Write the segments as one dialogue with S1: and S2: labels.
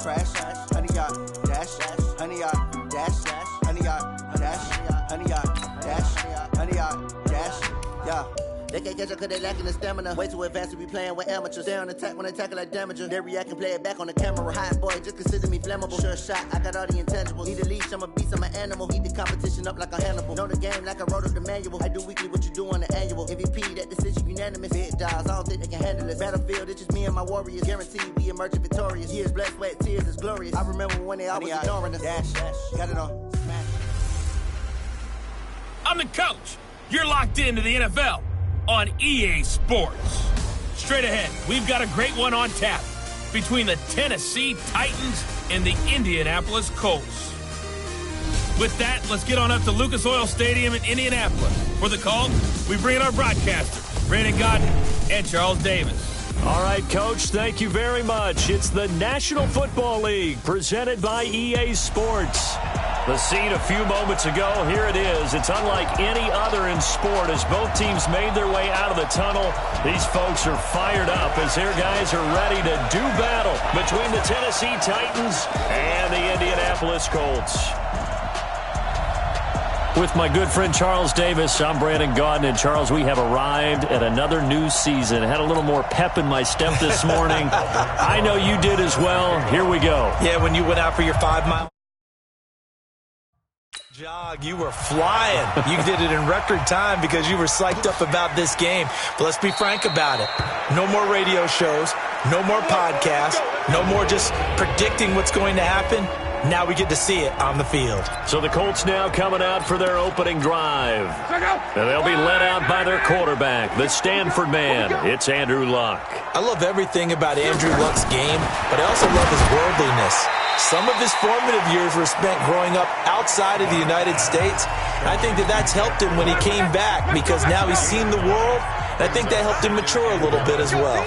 S1: crash, honey yacht, dash, honey yacht, dash, honey yacht, dash, honey yacht, dash, honey yacht, dash, yeah. They can't catch up cause they lacking the stamina. Way too advanced to be playing with amateurs. Stay on attack when they tackle like damager. They react and play it back on the camera. Hot boy, just consider me flammable. Sure shot, I got all the intangibles. Need a leash, I'm a beast, I'm an animal. Eat the competition up like a Hannibal. Know the game like I wrote up the manual. I do weekly what you do on the annual. MVP, that decision unanimous. Big dials, I don't think they can handle it. Battlefield, it's just me and my warriors. Guaranteed we emerging victorious. Years, blood, sweat, tears, is glorious. I remember when they always ignoring us. Dash, got it on. Smash.
S2: I'm the coach. You're locked into the NFL on EA Sports. Straight ahead, we've got a great one on tap between the Tennessee Titans and the Indianapolis Colts. With that, let's get on up to Lucas Oil Stadium in Indianapolis. For the call, we bring in our broadcasters, Brandon Godden and Charles Davis.
S3: All right, Coach, thank you very much. It's the National Football League presented by EA Sports. The scene a few moments ago, here it is. It's unlike any other in sport as both teams made their way out of the tunnel. These folks are fired up as their guys are ready to do battle between the Tennessee Titans and the Indianapolis Colts. With my good friend Charles Davis, I'm Brandon Godden. And Charles, we have arrived at another new season. Had a little more pep in my step this morning. I know you did as well. Here we go.
S4: Yeah, when you went out for your 5-mile jog, you were flying. You did it in record time because you were psyched up about this game. But let's be frank about it. No more radio shows, no more podcasts, no more just predicting what's going to happen. Now we get to see it on the field.
S3: So the Colts now coming out for their opening drive. And they'll be led out by their quarterback, the Stanford man. It's Andrew Luck.
S4: I love everything about Andrew Luck's game, but I also love his worldliness. Some of his formative years were spent growing up outside of the United States. I think that that's helped him when he came back because now he's seen the world. And I think that helped him mature a little bit as well.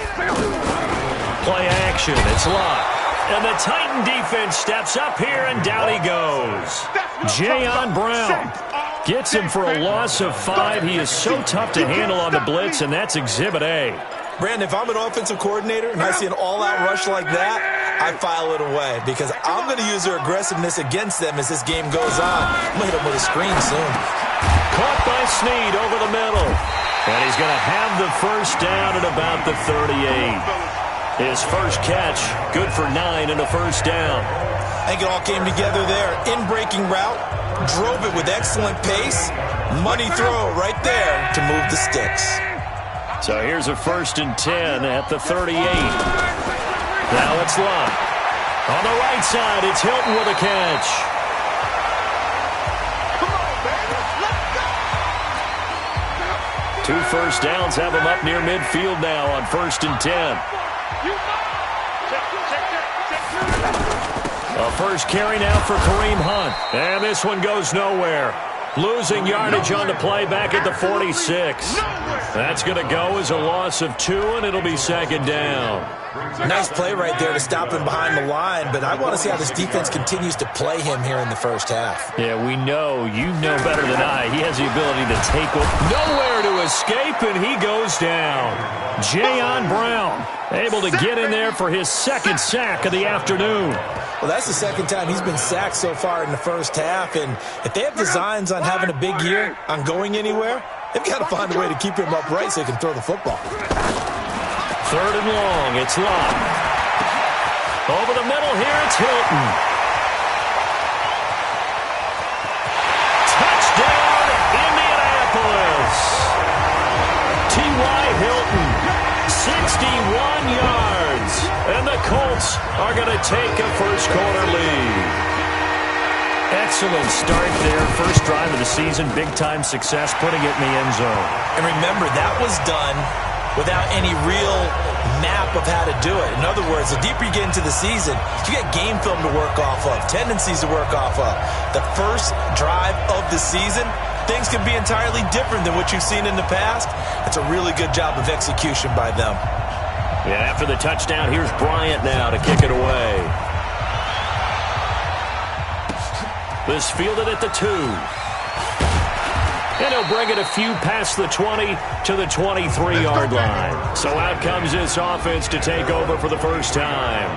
S3: Play action. It's Luck. And the Titan defense steps up here, and down he goes. Jayon Brown gets him for a loss of 5. He is so tough to handle on the blitz, and that's Exhibit A.
S4: Brandon, if I'm an offensive coordinator and I see an all-out rush like that, I file it away because I'm going to use their aggressiveness against them as this game goes on. I'm going to hit them with a screen soon.
S3: Caught by Snead over the middle. And he's going to have the first down at about the 38. His first catch, good for 9 and a first down.
S4: I think it all came together there. In-breaking route, drove it with excellent pace. Money throw right there to move the sticks.
S3: So here's a 1st and 10 at the 38. Now it's Luck. On the right side, it's Hilton with a catch. Two first downs have him up near midfield now on 1st and 10. A first carry now for Kareem Hunt. And this one goes nowhere. Losing yardage on the play back at the 46. That's going to go as a loss of 2, and it'll be 2nd down.
S4: Nice play right there to stop him behind the line, but I want to see how this defense continues to play him here in the first half.
S3: Yeah, we know. You know better than I. He has the ability to take nowhere to escape, and he goes down. Jayon Brown able to get in there for his 2nd sack of the afternoon.
S4: Well, that's the 2nd time he's been sacked so far in the first half, and if they have designs on having a big year, on going anywhere, they've got to find a way to keep him upright so he can throw the football.
S3: 3rd and long, it's Luck. Over the middle here, it's Hilton. Touchdown, Indianapolis. T.Y. Hilton, 61 yards. And the Colts are going to take a first-quarter lead. Excellent start there. First drive of the season, big-time success, putting it in the end zone.
S4: And remember, that was done without any real map of how to do it. In other words, the deeper you get into the season, you get game film to work off of, tendencies to work off of. The first drive of the season, things can be entirely different than what you've seen in the past. It's a really good job of execution by them.
S3: Yeah, after the touchdown, here's Bryant now to kick it away. This fielded at the 2. And he'll bring it a few past the 20 to the 23-yard line. So out comes this offense to take over for the first time.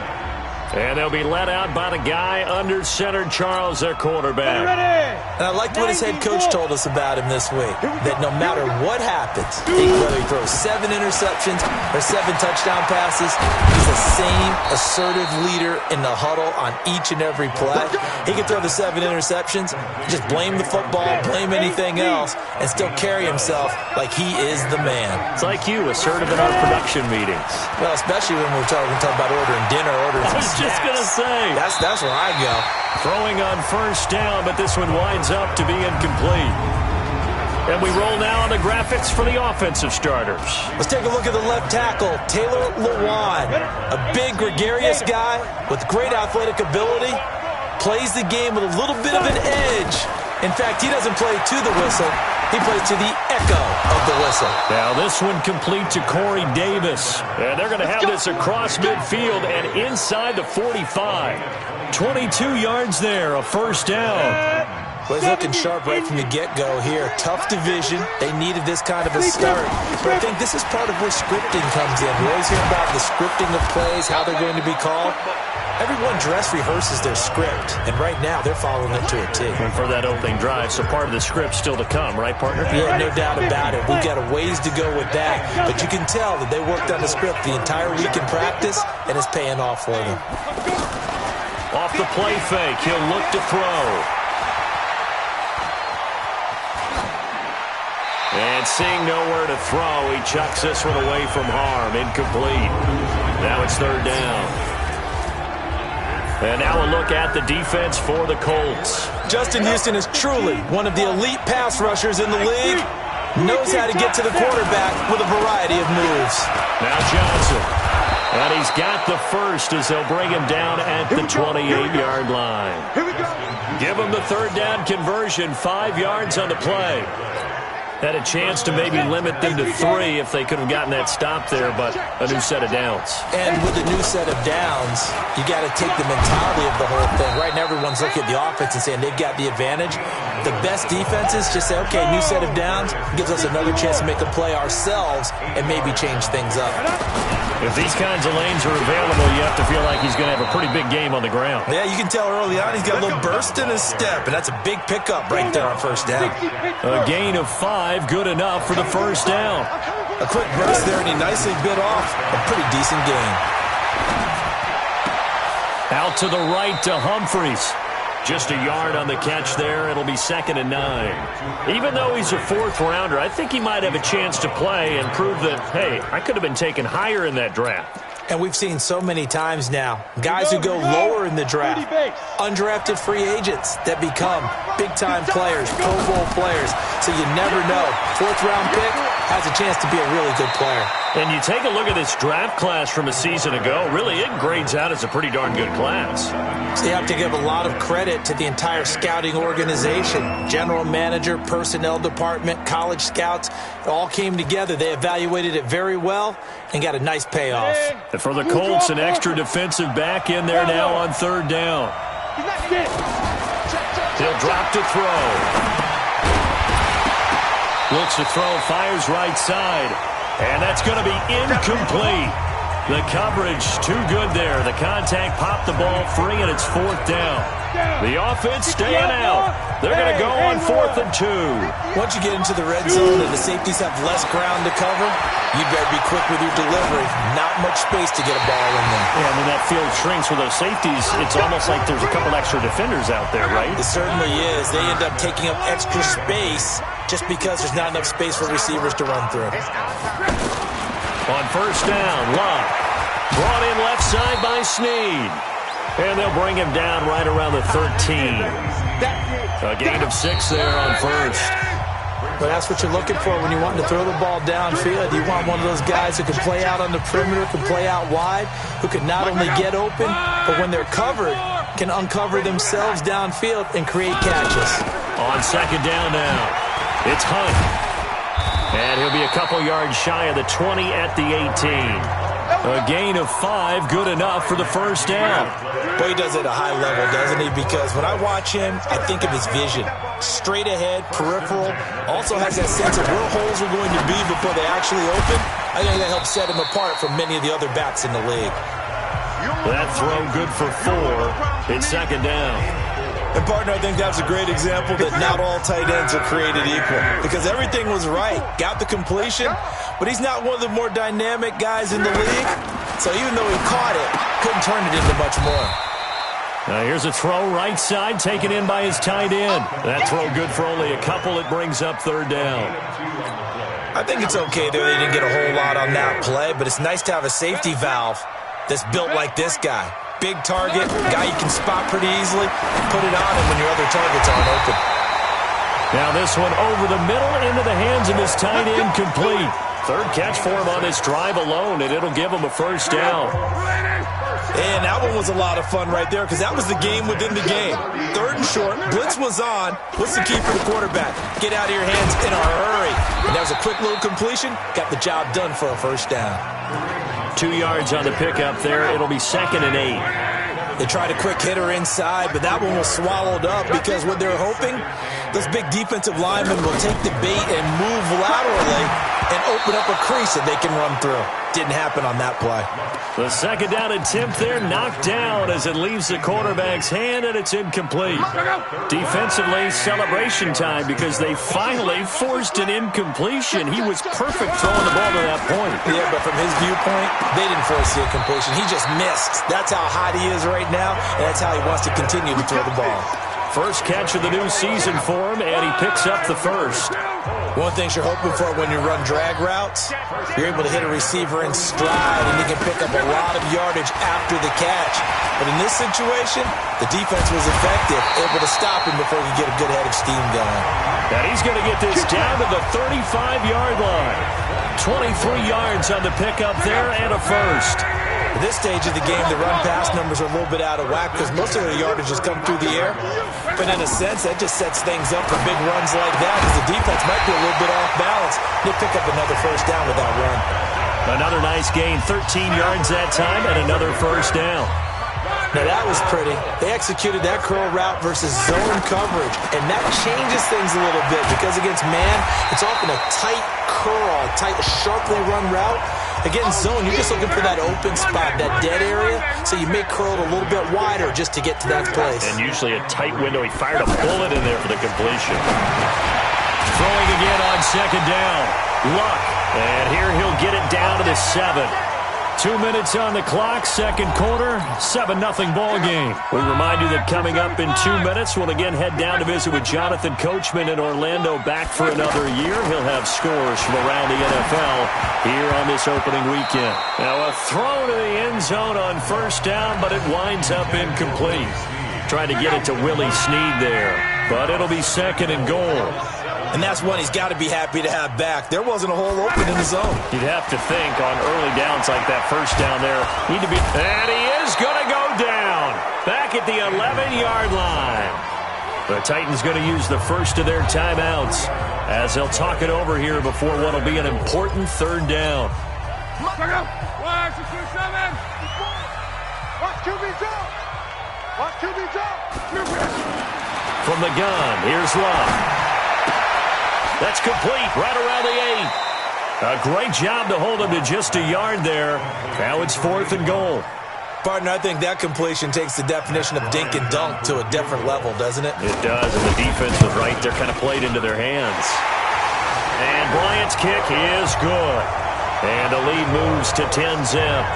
S3: And they'll be let out by the guy under center, Charles, their quarterback.
S4: And I liked what his head coach told us about him this week, that no matter what happens, whether he throws 7 interceptions or 7 touchdown passes, he's the same assertive leader in the huddle on each and every play. He can throw the 7 interceptions, just blame the football, blame anything else, and still carry himself like he is the man.
S3: It's like you, assertive in our production meetings.
S4: Well, especially when we're talking about ordering dinner, ordering some snacks.
S3: Just going to say.
S4: That's where I go.
S3: Throwing on first down, but this one winds up to be incomplete. And we roll now on the graphics for the offensive starters.
S4: Let's take a look at the left tackle, Taylor Lewan. A big, gregarious guy with great athletic ability. Plays the game with a little bit of an edge. In fact, he doesn't play to the whistle. He plays to the echo of the whistle.
S3: Now this one complete to Corey Davis. And they're going to have this across midfield and inside the 45. 22 yards there, a first down.
S4: Well, he's looking sharp right from the get-go here. Tough division. They needed this kind of a start. But I think this is part of where scripting comes in. We always hear about the scripting of plays, how they're going to be called. Everyone dress rehearses their script, and right now they're following it to a T.
S3: And for that opening drive, so part of the script still to come, right, partner?
S4: Yeah, no doubt about it. We've got a ways to go with that, but you can tell that they worked on the script the entire week in practice, and it's paying off for them.
S3: Off the play fake, he'll look to throw. And seeing nowhere to throw, he chucks this one away from harm. Incomplete. Now it's third down. And now a look at the defense for the Colts.
S4: Justin Houston is truly one of the elite pass rushers in the league. Knows how to get to the quarterback with a variety of moves.
S3: Now Johnson. And he's got the first as they'll bring him down at the 28-yard line. Give him the third down conversion, 5 yards on the play. Had a chance to maybe limit them to 3 if they could have gotten that stop there, but a new set of downs.
S4: And with a new set of downs, you got to take the mentality of the whole thing. Right now, everyone's looking at the offense and saying they've got the advantage. The best defenses just say, okay, new set of downs, gives us another chance to make a play ourselves and maybe change things up.
S3: If these kinds of lanes are available, you have to feel like he's going to have a pretty big game on the ground.
S4: Yeah, you can tell early on he's got a little burst in his step, and that's a big pickup right there on first down.
S3: A gain of 5, good enough for the first down.
S4: A quick burst there, and he nicely bit off a pretty decent gain.
S3: Out to the right to Humphreys. Just a yard on the catch there. It'll be 2nd and 9. Even though he's a 4th rounder, I think he might have a chance to play and prove that, hey, I could have been taken higher in that draft.
S4: And we've seen so many times now, guys who go lower in the draft, undrafted free agents that become big-time players, Pro Bowl players. So you never know. 4th-round pick has a chance to be a really good player.
S3: And you take a look at this draft class from a season ago, really it grades out as a pretty darn good class.
S4: So you have to give a lot of credit to the entire scouting organization. General manager, personnel department, college scouts, it all came together. They evaluated it very well and got a nice payoff.
S3: And for the Colts, an extra defensive back in there now on 3rd down. He'll drop to throw. Looks to throw, fires right side. And that's going to be incomplete. The coverage too good there. The contact popped the ball free, and it's 4th down. The offense staying out. They're going to go on 4th and 2.
S4: Once you get into the red zone and the safeties have less ground to cover, you better be quick with your delivery. Not much space to get a ball in there.
S3: Yeah, when that field shrinks with those safeties, it's almost like there's a couple extra defenders out there, right?
S4: It certainly is. They end up taking up extra space just because there's not enough space for receivers to run through.
S3: On first down, Love. Brought in left side by Snead. And they'll bring him down right around the 13. A gain of 6 there on first.
S4: But that's what you're looking for when you want to throw the ball downfield. You want one of those guys who can play out on the perimeter, can play out wide, who can not only get open, but when they're covered, can uncover themselves downfield and create catches.
S3: On 2nd down now, it's Hunt. And he'll be a couple yards shy of the 20 at the 18. A gain of 5, good enough for the first down.
S4: Boy, he does it at a high level, doesn't he? Because when I watch him, I think of his vision. Straight ahead, peripheral. Also has that sense of where holes are going to be before they actually open. I think that helps set him apart from many of the other backs in the league.
S3: That throw good for 4. It's second down.
S4: And, partner, I think that's a great example that not all tight ends are created equal because everything was right. Got the completion, but he's not one of the more dynamic guys in the league. So even though he caught it, couldn't turn it into much more.
S3: Now here's a throw right side taken in by his tight end. That throw good for only a couple. It brings up third down.
S4: I think it's okay there. They didn't get a whole lot on that play, but it's nice to have a safety valve that's built like this guy. Big target, guy you can spot pretty easily. Put it on him when your other targets aren't open.
S3: Now this one over the middle into the hands of his tight end, complete. Third catch for him on this drive alone, and it'll give him a first down.
S4: And that one was a lot of fun right there because that was the game within the game. Third and short, blitz was on. What's the key for the quarterback? Get out of your hands in a hurry. And that was a quick little completion. Got the job done for a first down.
S3: 2 yards on the pickup there. It'll be 2nd and 8.
S4: They tried a quick hitter inside, but that one was swallowed up because what they're hoping, those big defensive linemen will take the bait and move laterally and open up a crease that they can run through. Didn't happen on that play.
S3: The second down attempt there knocked down as it leaves the quarterback's hand, and it's incomplete. Defensively, celebration time because they finally forced an incompletion. He was perfect throwing the ball to that point.
S4: Yeah, but from his viewpoint, they didn't force the incompletion. He just missed. That's how hot he is right now, and that's how he wants to continue to throw the ball.
S3: First catch of the new season for him, and he picks up the first.
S4: One thing you're hoping for when you run drag routes, you're able to hit a receiver in stride, and you can pick up a lot of yardage after the catch. But in this situation, the defense was effective, able to stop him before he could get a good head of steam going.
S3: And he's going to get this down to the 35-yard line. 23 yards on the pickup there and a first.
S4: At this stage of the game, the run-pass numbers are a little bit out of whack because most of their yardage has come through the air. But in a sense, that just sets things up for big runs like that because the defense might be a little bit off balance. They pick up another first down with that run.
S3: Another nice gain, 13 yards that time, and another first down.
S4: Now that was pretty. They executed that curl route versus zone coverage, and that changes things a little bit because against man, it's often a tight curl, tight, sharply run route. Against zone, you're just looking for that open spot, that dead area, so you may curl it a little bit wider just to get to that place.
S3: And usually a tight window. He fired a bullet in there for the completion. Throwing again on second down. Luck. And here he'll get it down to the 7. 2 minutes on the clock, second quarter, 7-0 ball game. We remind you that coming up in 2 minutes, we'll again head down to visit with Jonathan Coachman in Orlando, back for another year. He'll have scores from around the NFL here on this opening weekend. Now a throw to the end zone on first down, but it winds up incomplete. Trying to get it to Willie Snead there, but it'll be 2nd and goal.
S4: And that's one he's got to be happy to have back. There wasn't a hole open in the zone.
S3: You'd have to think on early downs like that first down there. Need to be, and he is going to go down. Back at the 11-yard line. The Titans going to use the first of their timeouts as they'll talk it over here before what will be an important third down. From the gun, here's Love. That's complete right around the 8. A great job to hold him to just a yard there. Now it's 4th and goal.
S4: Partner, I think that completion takes the definition of dink and dunk to a different level, doesn't it?
S3: It does, and the defense was right there, kind of played into their hands. And Bryant's kick is good. And the lead moves to 10-zip.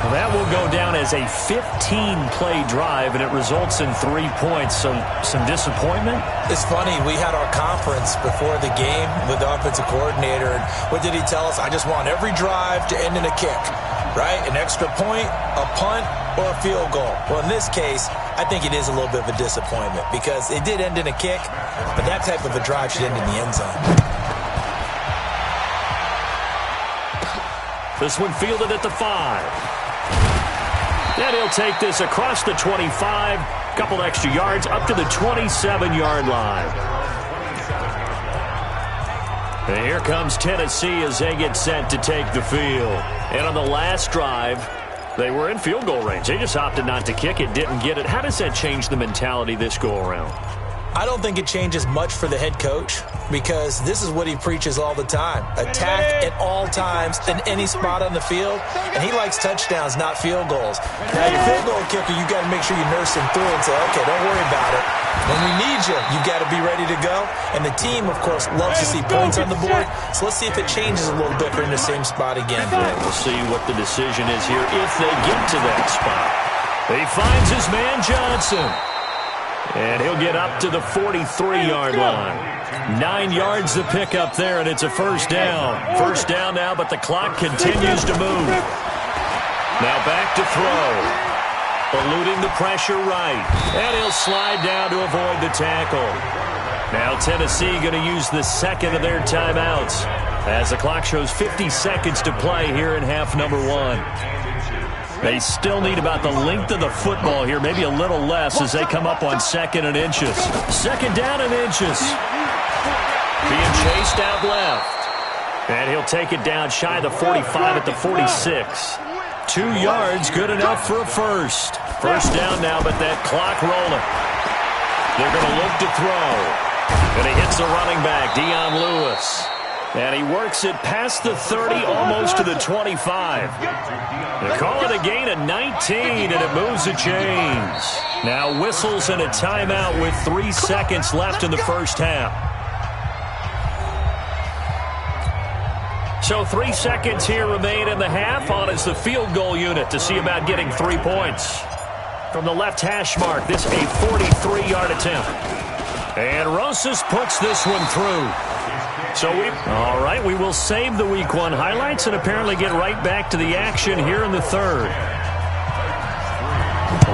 S3: Well, that will go down as a 15-play drive, and it results in 3 points. So some disappointment?
S4: It's funny. We had our conference before the game with the offensive coordinator, and what did he tell us? I just want every drive to end in a kick, right? An extra point, a punt, or a field goal. Well, in this case, I think it is a little bit of a disappointment because it did end in a kick, but that type of a drive should end in the end zone.
S3: This one fielded at the 5. And he'll take this across the 25, couple extra yards up to the 27-yard line. And here comes Tennessee as they get set to take the field. And on the last drive, they were in field goal range. They just opted not to kick it, didn't get it. How does that change the mentality this go-around?
S4: I don't think it changes much for the head coach because this is what he preaches all the time. Attack at all times in any spot on the field, and he likes touchdowns, not field goals. Now, your field goal kicker, you got to make sure you nurse him through and say, okay, don't worry about it. When we need you, you got to be ready to go. And the team, of course, loves to see points on the board, so let's see if it changes a little bit if we're in the same spot again.
S3: Yeah, we'll see what the decision is here if they get to that spot. He finds his man Johnson. And he'll get up to the 43-yard line. 9 yards to pick up there, and it's a first down. First down now, but the clock continues to move. Now back to throw. Eluding the pressure right. And he'll slide down to avoid the tackle. Now Tennessee going to use the second of their timeouts as the clock shows 50 seconds to play here in half number 1. They still need about the length of the football here, maybe a little less as they come up on 2nd and inches. Second down and inches. Being chased out left. And he'll take it down shy of the 45 at the 46. 2 yards, good enough for a first. First down now, but that clock rolling. They're going to look to throw. And he hits the running back, Dion Lewis. And he works it past the 30, almost to the 25. They call it a gain of 19, and it moves the chains. Now whistles and a timeout with 3 seconds left in the first half. So 3 seconds here remain in the half. On is the field goal unit to see about getting 3 points. From the left hash mark, this a 43-yard attempt. And Rosas puts this one through. So all right, we will save the Week 1 highlights and apparently get right back to the action here in the third.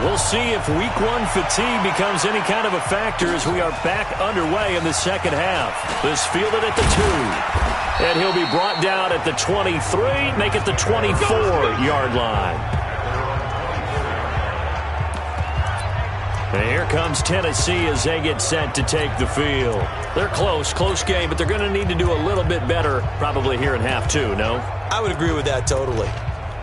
S3: We'll see if Week 1 fatigue becomes any kind of a factor as we are back underway in the second half. This fielded at the 2. And he'll be brought down at the 23, make it the 24-yard line. And here comes Tennessee as they get set to take the field. They're close game, but they're going to need to do a little bit better probably here in half 2, no?
S4: I would agree with that totally.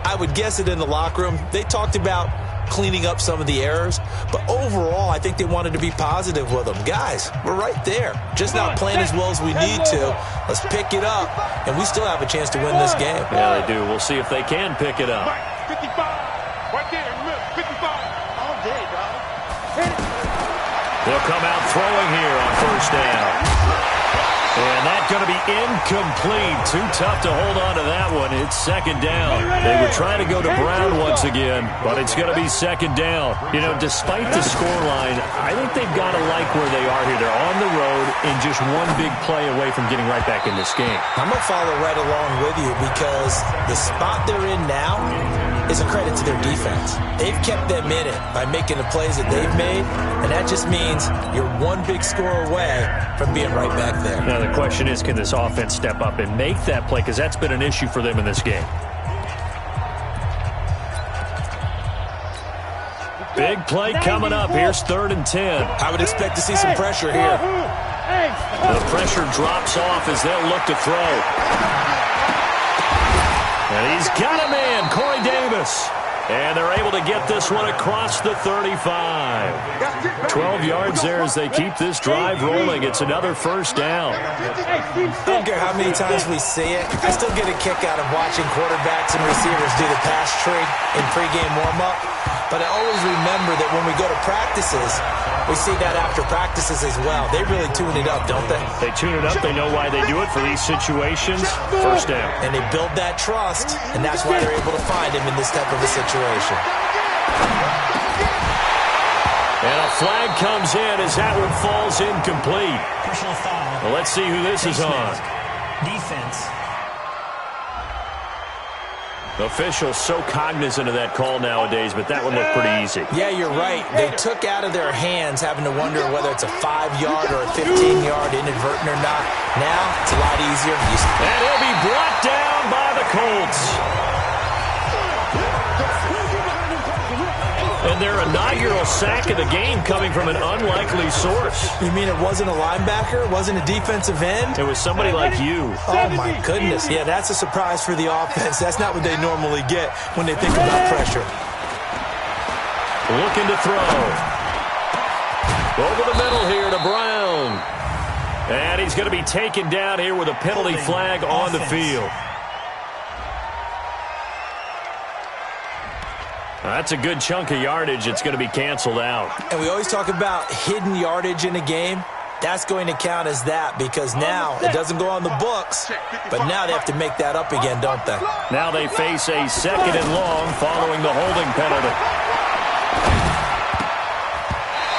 S4: I would guess it in the locker room. They talked about cleaning up some of the errors, but overall I think they wanted to be positive with them. Guys, we're right there. Just not playing as well as we need to. Let's pick it up, and we still have a chance to win this game.
S3: Yeah, they do. We'll see if they can pick it up.
S5: 55. Right there. 55. All day, dog.
S3: They'll come out throwing here on first down. And that's going to be incomplete. Too tough to hold on to that one. It's second down. They were trying to go to Brown once again, but it's going to be second down. You know, despite the scoreline, I think they've got to like where they are here. They're on the road and just one big play away from getting right back in this game.
S4: I'm going to follow right along with you because the spot they're in now is a credit to their defense. They've kept them in it by making the plays that they've made, and that just means you're one big score away from being right back there.
S3: Now the question is, can this offense step up and make that play? Because that's been an issue for them in this game. Big play coming up. Here's 3rd and 10.
S4: I would expect to see some pressure here.
S3: The pressure drops off as they'll look to throw. And he's got a man, Corey Davis. And they're able to get this one across the 35. 12 yards there as they keep this drive rolling. It's another first down.
S4: I don't care how many times we see it. I still get a kick out of watching quarterbacks and receivers do the pass tree in pregame warm-up. But I always remember that when we go to practices, we see that after practices as well. They really tune it up, don't they?
S3: They tune it up. They know why they do it for these situations. First down.
S4: And they build that trust, and that's why they're able to find him in this type of a situation.
S3: And a flag comes in as that one falls incomplete.
S6: Personal foul.
S3: Well, let's see who this is on.
S6: Defense.
S3: Officials so cognizant of that call nowadays, but that one looked pretty easy.
S4: Yeah, you're right. They took out of their hands having to wonder whether it's a 5-yard or a 15-yard inadvertent or not. Now, it's a lot easier.
S3: And he'll be brought down by the Colts. And their inaugural sack of the game coming from an unlikely source.
S4: You mean it wasn't a linebacker? It wasn't a defensive end?
S3: It was somebody like you.
S4: Oh, my goodness. Yeah, that's a surprise for the offense. That's not what they normally get when they think about pressure.
S3: Looking to throw. Over the middle here to Brown. And he's going to be taken down here with a penalty flag on the field. That's a good chunk of yardage. It's going to be canceled out.
S4: And we always talk about hidden yardage in a game. That's going to count as that because now it doesn't go on the books, but now they have to make that up again, don't they?
S3: Now they face a 2nd and long following the holding penalty.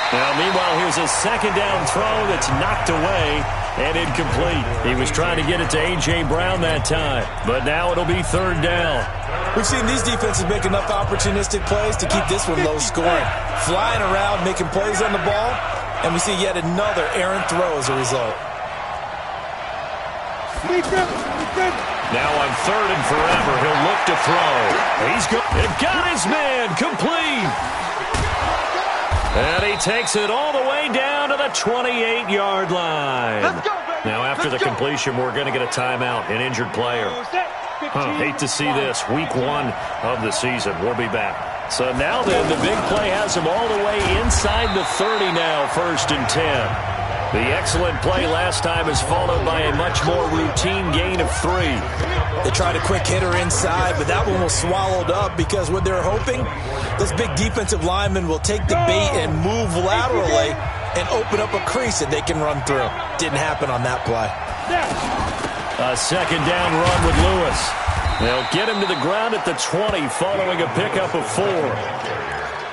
S3: Now, meanwhile, here's a 2nd down throw that's knocked away and incomplete. He was trying to get it to A.J. Brown that time, but now it'll be 3rd down.
S4: We've seen these defenses make enough opportunistic plays to keep this one low scoring. Flying around, making plays on the ball, and we see yet another errant throw as a result.
S3: Now on 3rd and forever, he'll look to throw. It got his man complete. And he takes it all the way down to the 28-yard line. Now after the completion, we're going to get a timeout, an injured player. Hate to see this. Week 1 of the season. We'll be back. So now then, the big play has him all the way inside the 30 now, 1st and 10. The excellent play last time is followed by a much more routine gain of 3.
S4: They tried a quick hitter inside, but that one was swallowed up because what they're hoping, those big defensive linemen will take the bait and move laterally and open up a crease that they can run through. Didn't happen on that play.
S3: A 2nd down run with Lewis. They'll get him to the ground at the 20 following a pickup of 4.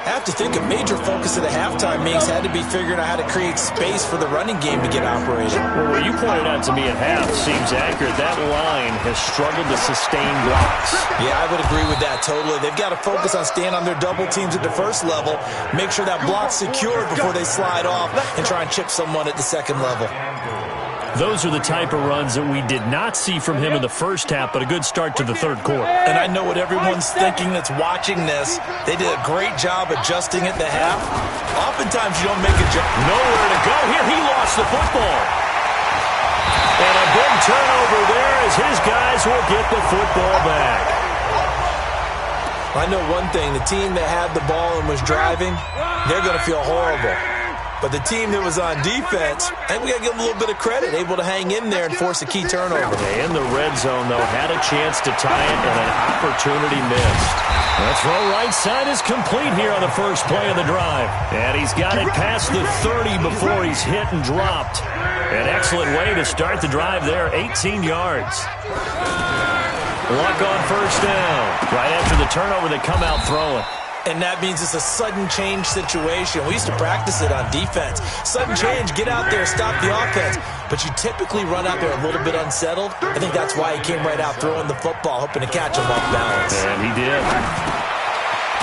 S4: I have to think a major focus of the halftime meetings had to be figuring out how to create space for the running game to get operated.
S3: Well, what you pointed out to me at half seems accurate. That line has struggled to sustain blocks.
S4: Yeah, I would agree with that totally. They've got to focus on staying on their double teams at the first level, make sure that block's secured before they slide off and try and chip someone at the second level.
S3: Those are the type of runs that we did not see from him in the first half, but a good start to the 3rd quarter.
S4: And I know what everyone's thinking that's watching this. They did a great job adjusting at the half. Oftentimes you don't make a jump.
S3: Nowhere to go here. He lost the football. And a big turnover there as his guys will get the football back.
S4: I know one thing. The team that had the ball and was driving, they're going to feel horrible. But the team that was on defense, I think we got to give them a little bit of credit, able to hang in there and force a key turnover.
S3: In the red zone, though, had a chance to tie it and an opportunity missed. The throw right side is complete here on the first play of the drive. And he's got it past the 30 before he's hit and dropped. An excellent way to start the drive there, 18 yards. Luck on 1st down. Right after the turnover, they come out throwing.
S4: And that means it's a sudden change situation. We used to practice it on defense. Sudden change, get out there, stop the offense. But you typically run out there a little bit unsettled. I think that's why he came right out throwing the football, hoping to catch him off balance.
S3: And he did.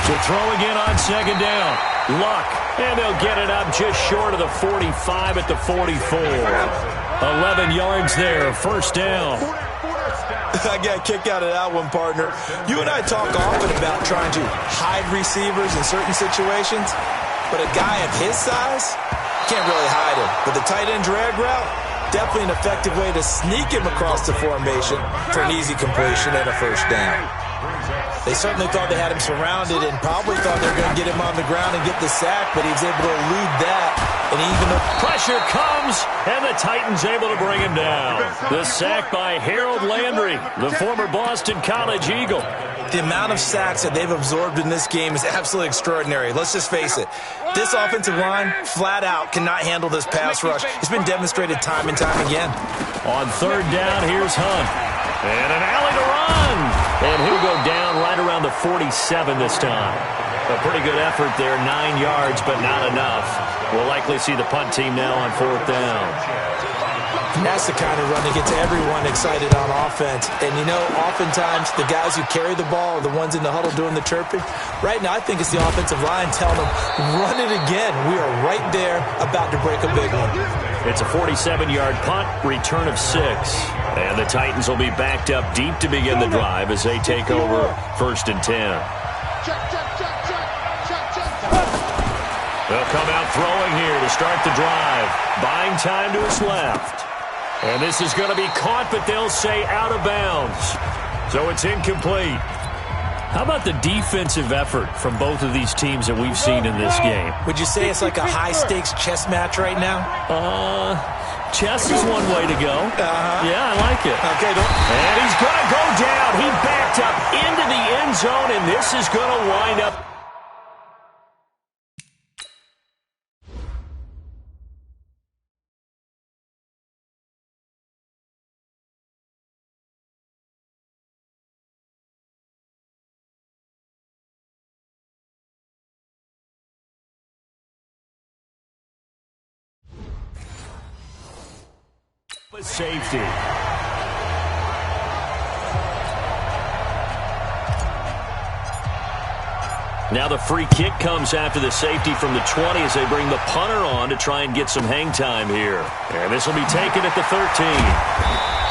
S3: So throw again on 2nd down. Luck. And they'll get it up just short of the 45 at the 44. 11 yards there, 1st down.
S4: I got a kick out of that one, partner. You and I talk often about trying to hide receivers in certain situations, but a guy of his size can't really hide him. But the tight end drag route, definitely an effective way to sneak him across the formation for an easy completion and a 1st down. They certainly thought they had him surrounded and probably thought they were going to get him on the ground and get the sack, but he was able to elude that. And even the
S3: pressure comes, and the Titans able to bring him down. The sack by Harold Landry, the former Boston College Eagle.
S4: The amount of sacks that they've absorbed in this game is absolutely extraordinary. Let's just face it. This offensive line, flat out, cannot handle this pass rush. It's been demonstrated time and time again.
S3: On 3rd down, here's Hunt. And an alley to run. And he'll go down right around the 47 this time. A pretty good effort there, 9 yards, but not enough. We'll likely see the punt team now on 4th down.
S4: And that's the kind of run that gets everyone excited on offense. And, you know, oftentimes the guys who carry the ball are the ones in the huddle doing the chirping. Right now, I think it's the offensive line telling them, run it again. We are right there about to break a big one.
S3: It's a 47-yard punt, return of 6. And the Titans will be backed up deep to begin the drive as they take over 1st and 10. They'll come out throwing here to start the drive. Buying time to his left. And this is going to be caught, but they'll say out of bounds. So it's incomplete. How about the defensive effort from both of these teams that we've seen in this game?
S4: Would you say it's like a high-stakes chess match right now?
S3: Chess is one way to go. Yeah, I like it.
S4: Okay,
S3: and he's going to go down. He backed up into the end zone, and this is going to wind up. Safety. Now the free kick comes after the safety from the 20 as they bring the punter on to try and get some hang time here. And this will be taken at the 13.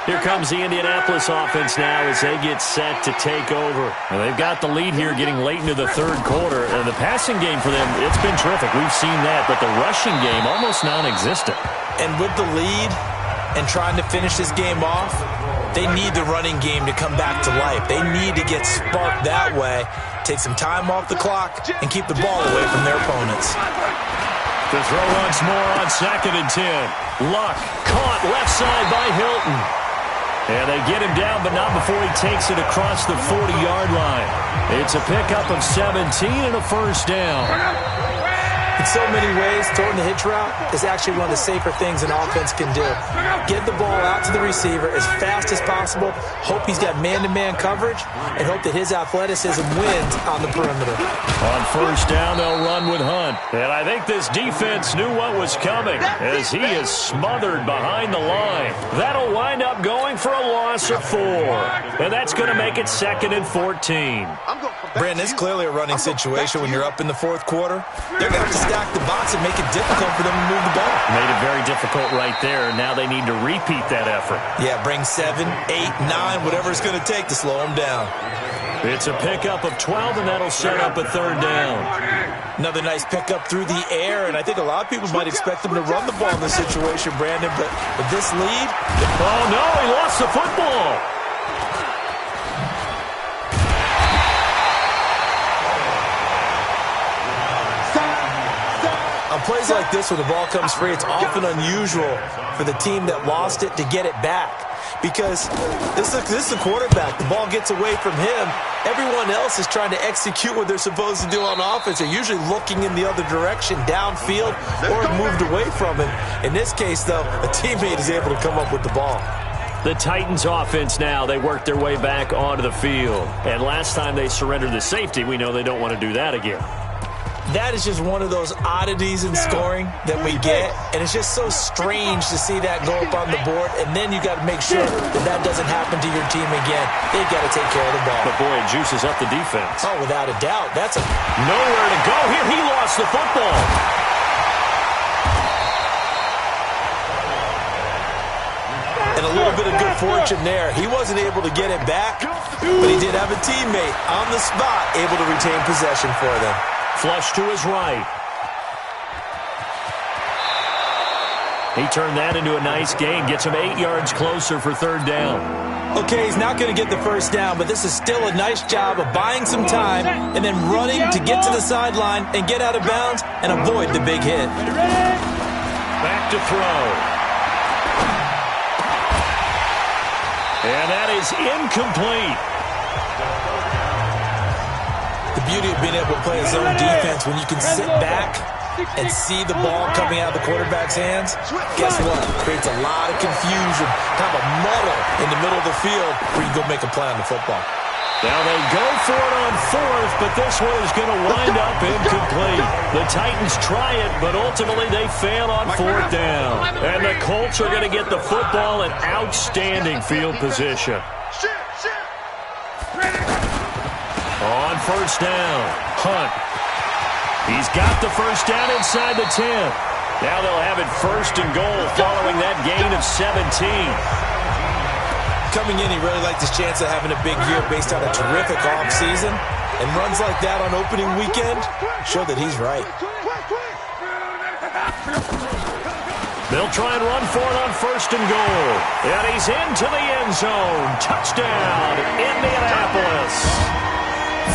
S3: Here comes the Indianapolis offense now as they get set to take over. And they've got the lead here getting late into the third quarter. And the passing game for them, it's been terrific. We've seen that. But the rushing game, almost non-existent.
S4: And with the lead and trying to finish this game off, they need the running game to come back to life. They need to get sparked that way, take some time off the clock, and keep the ball away from their opponents.
S3: To throw once more on 2nd and 10. Luck caught left side by Hilton. And they get him down, but not before he takes it across the 40-yard line. It's a pickup of 17 and a first down.
S4: In so many ways, throwing the hitch route is actually one of the safer things an offense can do. Get the ball out to the receiver as fast as possible, hope he's got man-to-man coverage, and hope that his athleticism wins on the perimeter.
S3: On first down, they'll run with Hunt. And I think this defense knew what was coming as he is smothered behind the line. That'll wind up going for a loss of 4. And that's going to make it 2nd and 14.
S4: Brandon, it's clearly a running situation when you're up in the fourth quarter. They're going to have to stack the box and make it difficult for them to move the ball.
S3: Made it very difficult right there. Now they need to repeat that effort.
S4: Yeah, bring 7, 8, 9, whatever it's going to take to slow them down.
S3: It's a pickup of 12, and that'll set up a third down.
S4: Another nice pickup through the air, and I think a lot of people might expect them to run the ball in this situation, Brandon, but with this lead...
S3: Oh, no, he lost the football.
S4: On plays like this where the ball comes free, it's often unusual for the team that lost it to get it back. Because this is the quarterback. The ball gets away from him. Everyone else is trying to execute what they're supposed to do on offense. They're usually looking in the other direction, downfield, or moved away from him. In this case, though, a teammate is able to come up with the ball.
S3: The Titans offense now, they work their way back onto the field. And last time they surrendered the safety, we know they don't want to do that again.
S4: That is just one of those oddities in scoring that we get, and it's just so strange to see that go up on the board, and then you got to make sure that that doesn't happen to your team again. They've got to take care of the ball.
S3: But, boy, it juices up the defense.
S4: Oh, without a doubt. That's
S3: nowhere to go here. He lost the football.
S4: And a little bit of good fortune there. He wasn't able to get it back, but he did have a teammate on the spot able to retain possession for them.
S3: Flush to his right. He turned that into a nice gain. Gets him 8 yards closer for third down.
S4: Okay, he's not going to get the first down, but this is still a nice job of buying some time and then running to get to the sideline and get out of bounds and avoid the big hit.
S3: Back to throw. And that is incomplete.
S4: The beauty of being able to play a zone defense when you can sit back and see the ball coming out of the quarterback's hands, guess what? It creates a lot of confusion, kind of a muddle in the middle of the field where you go make a play on the football.
S3: Now they go for it on fourth, but this one is going to wind up incomplete. The Titans try it, but ultimately they fail on fourth down. And the Colts are going to get the football in outstanding field position. On first down, Hunt. He's got the first down inside the 10. Now they'll have it first and goal following that gain of 17.
S4: Coming in, he really liked his chance of having a big year based on a terrific offseason. And runs like that on opening weekend show that he's right.
S3: They'll try and run for it on 1st and goal. And he's into the end zone. Touchdown, Indianapolis.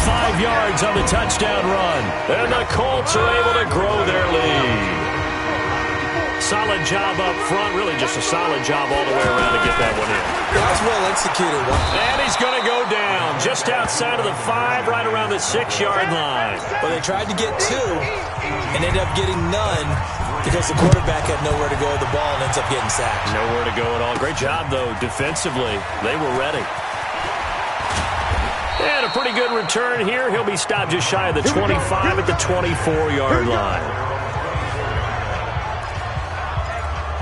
S3: 5 yards on the touchdown run. And the Colts are able to grow their lead. Solid job up front. Really just a solid job all the way around to get that one in.
S4: That was well executed.
S3: And he's going to go down just outside of the 5, right around the 6-yard line.
S4: Well, they tried to get 2 and ended up getting none because the quarterback had nowhere to go with the ball and ends up getting sacked.
S3: Nowhere to go at all. Great job, though, defensively. They were ready. And a pretty good return here. He'll be stopped just shy of the 25 at the 24-yard line.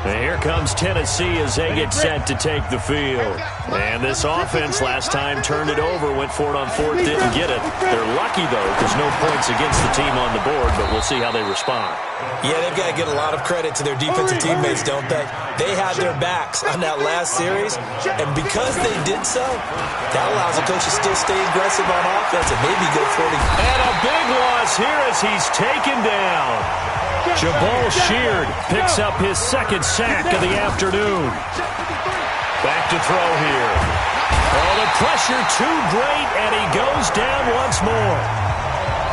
S3: And here comes Tennessee as they get set to take the field. And this offense last time turned it over, went for it on 4th, didn't get it. They're lucky, though, because no points against the team on the board, but we'll see how they respond.
S4: Yeah, they've got to get a lot of credit to their defensive teammates, don't they? They had their backs on that last series, and because they did so, that allows the coach to still stay aggressive on offense and maybe go for it.
S3: And a big loss here as he's taken down. Jabal Sheard picks up his 2nd sack of the afternoon. Back to throw here. Oh, the pressure too great, and he goes down once more.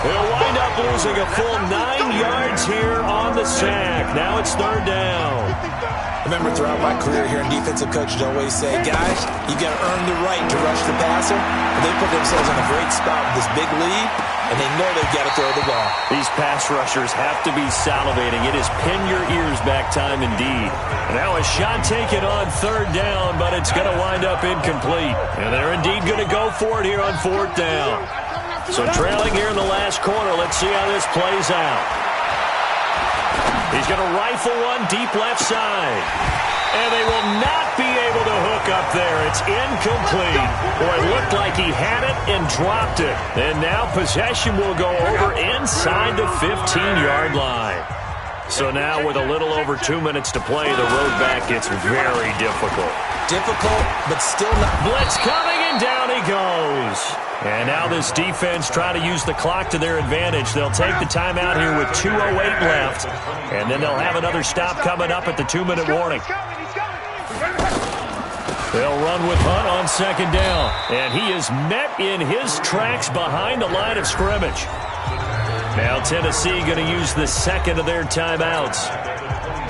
S3: He'll wind up losing a full 9 yards here on the sack. Now it's 3rd down.
S4: I remember throughout my career here in defensive coaches always say, guys, you got to earn the right to rush the passer. And they put themselves in a great spot with this big lead, and they know they've got to throw the ball.
S3: These pass rushers have to be salivating. It is pin your ears back time indeed. Now a shot taken on 3rd down, but it's going to wind up incomplete. And they're indeed going to go for it here on 4th down. So trailing here in the last quarter, let's see how this plays out. He's going to rifle one deep left side. And they will not be able to hook up there. It's incomplete. Boy, it looked like he had it and dropped it. And now possession will go over inside the 15-yard line. So now with a little over 2 minutes to play, the road back gets very difficult.
S4: Difficult, but still not.
S3: Blitz coming, and down he goes. And now this defense trying to use the clock to their advantage. They'll take the timeout here with 2:08 left. And then they'll have another stop coming up at the 2-minute warning. They'll run with Hunt on 2nd down. And he is met in his tracks behind the line of scrimmage. Now Tennessee going to use the 2nd of their timeouts.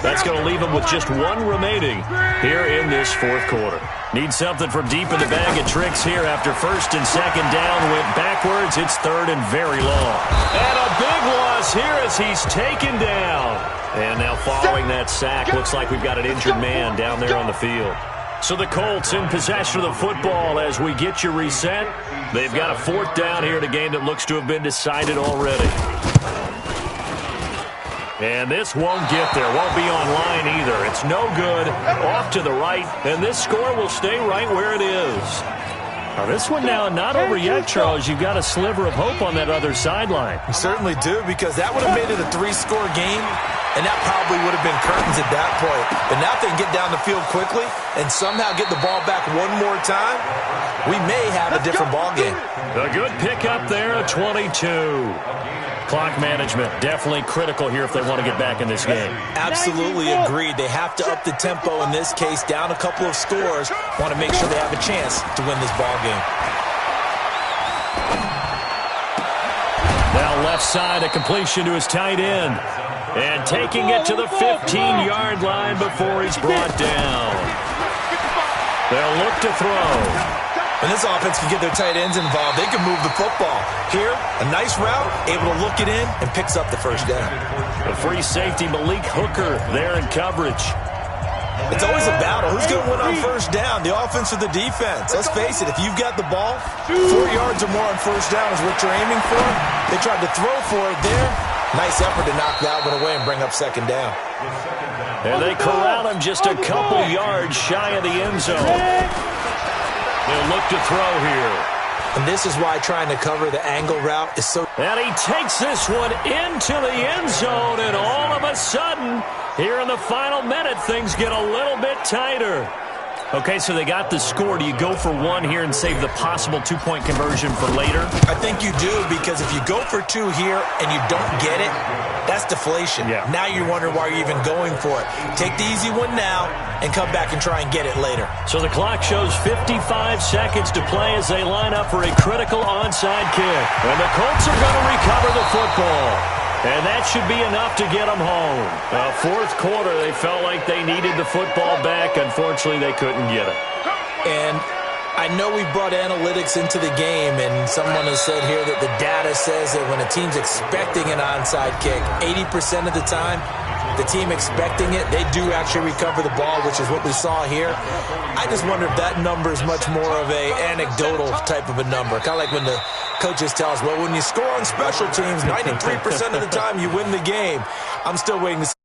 S3: That's going to leave them with just 1 remaining here in this 4th quarter. Need something from deep in the bag of tricks here after 1st and 2nd down. Went backwards. It's 3rd and very long. And a big loss here as he's taken down. And now following that sack, looks like we've got an injured man down there on the field. So the Colts in possession of the football as we get you reset. They've got a 4th down here in a game that looks to have been decided already. And this won't get there. Won't be online either. It's no good. Off to the right. And this score will stay right where it is. Now this one now not over yet, Charles. You've got a sliver of hope on that other sideline.
S4: You certainly do, because that would have made it a 3-score game, and that probably would have been curtains at that point. But now if they can get down the field quickly and somehow get the ball back one more time, we may have a different ball game.
S3: A good pickup there, a 22. Clock management, definitely critical here if they want to get back in this game.
S4: Absolutely agreed. They have to up the tempo in this case, down a couple of scores. Want to make sure they have a chance to win this ball game.
S3: Now left side, a completion to his tight end. And taking it to the 15-yard line before he's brought down. They'll look to throw.
S4: When this offense can get their tight ends involved, they can move the football. Here, a nice route, able to look it in, and picks up the 1st down.
S3: The free safety, Malik Hooker, there in coverage.
S4: It's always a battle. Who's going to win on 1st down, the offense or the defense? Let's face it, if you've got the ball, 4 yards or more on 1st down is what you're aiming for. They tried to throw for it there. Nice effort to knock that one away and bring up 2nd down.
S3: And they corral him just a couple yards shy of the end zone. They'll look to throw here.
S4: And this is why trying to cover the angle route is so...
S3: And he takes this one into the end zone, and all of a sudden, here in the final minute, things get a little bit tighter. Okay, so they got the score. Do you go for one here and save the possible two-point conversion for later?
S4: I think you do, because if you go for two here and you don't get it, that's deflation.
S3: Yeah.
S4: Now you're wondering why you're even going for it. Take the easy one now and come back and try and get it later.
S3: So the clock shows 55 seconds to play as they line up for a critical onside kick. And the Colts are going to recover the football. And that should be enough to get them home. Fourth quarter, they felt like they needed the football back. Unfortunately, they couldn't get it.
S4: And I know we brought analytics into the game, and someone has said here that the data says that when a team's expecting an onside kick, 80% of the time, the team expecting it, they do actually recover the ball, which is what we saw here. I just wonder if that number is much more of a anecdotal type of a number. Kind of like when the coaches tell us, well, when you score on special teams, 93% of the time you win the game. I'm still waiting to see